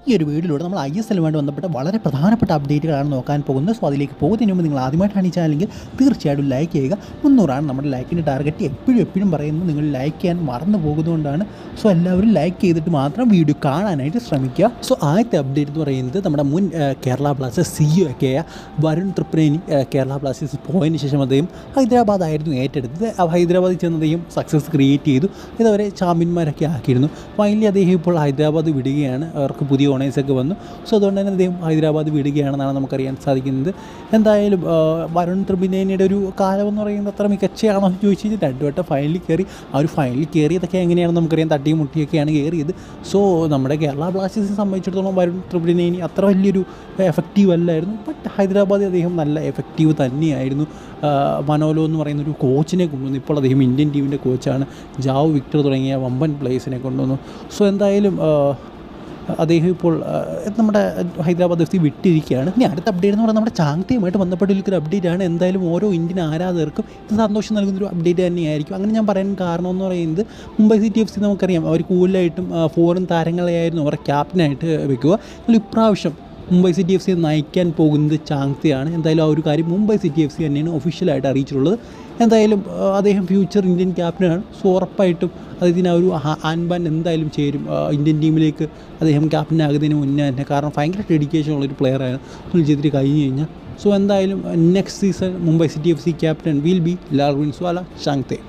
ഈ ഒരു വീഡിയോയിലൂടെ നമ്മൾ ISL-ലുമായിട്ട് ബന്ധപ്പെട്ട വളരെ പ്രധാനപ്പെട്ട അപ്ഡേറ്റുകളാണ് നോക്കാൻ പോകുന്നത്. സോ അതിലേക്ക് പോകുന്നതിന് മുമ്പ് നിങ്ങൾ ആദ്യമായിട്ടാണ് ഈ ചാനലെങ്കിൽ തീർച്ചയായിട്ടും ലൈക്ക് ചെയ്യുക. 300 നമ്മുടെ ലൈക്കിൻ്റെ ടാർഗറ്റ്. എപ്പോഴും പറയുന്നത് നിങ്ങൾ ലൈക്ക് ചെയ്യാൻ മറന്നു പോകുന്നതുകൊണ്ടാണ്. സോ എല്ലാവരും ലൈക്ക് ചെയ്തിട്ട് മാത്രം വീഡിയോ കാണാനായിട്ട് ശ്രമിക്കുക. സോ ആദ്യത്തെ അപ്ഡേറ്റ് എന്ന് പറയുന്നത് നമ്മുടെ മുൻ കേരള ബ്ലാസ്റ്റേഴ്സ് CEO ഒക്കെ വരുൺ ത്രിപുരേനി കേരള ബ്ലാസ്റ്റേഴ്സ് പോയതിന് ശേഷം അദ്ദേഹം ഹൈദരാബാദ് ആയിരുന്നു ഏറ്റെടുത്തത്. ഹൈദരാബാദിൽ ചെന്ന് അദ്ദേഹം സക്സസ് ക്രിയേറ്റ് ചെയ്തു. ഇതവരെ ചാമ്പ്യന്മാരൊക്കെ ആക്കിയിരുന്നു. ഫൈനലി അദ്ദേഹം ഇപ്പോൾ ഹൈദരാബാദ് വിടുകയാണ്. അവർക്ക് പുതിയ ഓണേഴ്സൊക്കെ വന്നു. സോ അതുകൊണ്ട് തന്നെ അദ്ദേഹം ഹൈദരാബാദ് വിടുകയാണെന്നാണ് നമുക്കറിയാൻ സാധിക്കുന്നത്. എന്തായാലും വരുൺ ത്രിപുരേനിയുടെ ഒരു കാലമെന്ന് പറയുന്നത് അത്ര മികച്ചയാണോ എന്ന് ചോദിച്ചു കഴിഞ്ഞാൽ 2 വട്ടം ഫൈനലിൽ കയറി. ആ ഒരു ഫൈനലിൽ കയറിയതൊക്കെ എങ്ങനെയാണെന്ന് നമുക്കറിയാം. തട്ടിയും മുട്ടിയൊക്കെയാണ് കയറിയത്. സോ നമ്മുടെ കേരള ബ്ലാസ്റ്റേഴ്സിനെ സംബന്ധിച്ചിടത്തോളം വരുൺ ത്രിപുരേനി അത്ര വലിയൊരു എഫക്റ്റീവ് അല്ലായിരുന്നു. ബട്ട് ഹൈദരാബാദിൽ അദ്ദേഹം നല്ല എഫക്റ്റീവ് തന്നെയായിരുന്നു. മനോലോ എന്ന് പറയുന്നൊരു കോച്ചിനെ കൊണ്ടുവന്നു. ഇപ്പോൾ അദ്ദേഹം ഇന്ത്യൻ ടീമിൻ്റെ കോച്ചാണ്. ജാവ് വിക്ടർ തുടങ്ങിയ വമ്പൻ പ്ലേയേഴ്സിനെ കൊണ്ടുവന്നു. സോ എന്തായാലും അദ്ദേഹം ഇപ്പോൾ നമ്മുടെ ഹൈദരാബാദ് FC വിട്ടിരിക്കുകയാണ്. ഇനി അടുത്ത അപ്ഡേറ്റ് എന്ന് പറയുന്നത് നമ്മുടെ ചാങ്തയുമായിട്ട് ബന്ധപ്പെട്ടിരിക്കുന്ന അപ്ഡേറ്റ് ആണ്. എന്തായാലും ഓരോ ഇന്ത്യൻ ആരാധകർക്കും ഇത് സന്തോഷം നൽകുന്നൊരു അപ്ഡേറ്റ് തന്നെയായിരിക്കും. അങ്ങനെ ഞാൻ പറയാൻ കാരണം എന്ന് പറയുന്നത് മുംബൈ സിറ്റി FC നമുക്കറിയാം അവർ കൂടുതലായിട്ടും ഫോറിൻ താരങ്ങളെയായിരുന്നു അവരുടെ ക്യാപ്റ്റനായിട്ട് വെക്കുക. എന്നാൽ ഇപ്രാവശ്യം മുംബൈ സിറ്റി FC നയിക്കാൻ പോകുന്നത് ചാങ്തയാണ്. എന്തായാലും ആ ഒരു കാര്യം മുംബൈ സിറ്റി FC തന്നെയാണ് ഒഫീഷ്യലായിട്ട് അറിയിച്ചിട്ടുള്ളത്. എന്തായാലും അദ്ദേഹം ഫ്യൂച്ചർ ഇന്ത്യൻ ക്യാപ്റ്റനാണ്. സോ ഉറപ്പായിട്ടും അദ്ദേഹത്തിന് ആ ഒരു ആൻബാൻ എന്തായാലും ചേരും ഇന്ത്യൻ ടീമിലേക്ക് അദ്ദേഹം ക്യാപ്റ്റനാകുന്നതിന് മുന്നേ തന്നെ. കാരണം ഭയങ്കര ഡെഡിക്കേഷൻ ഉള്ളൊരു പ്ലെയറാണ് സുനിൽ ഛേത്രി കഴിഞ്ഞ് കഴിഞ്ഞാൽ. സോ എന്തായാലും next season Mumbai city FC captain will be Lallianzuala Chhangte.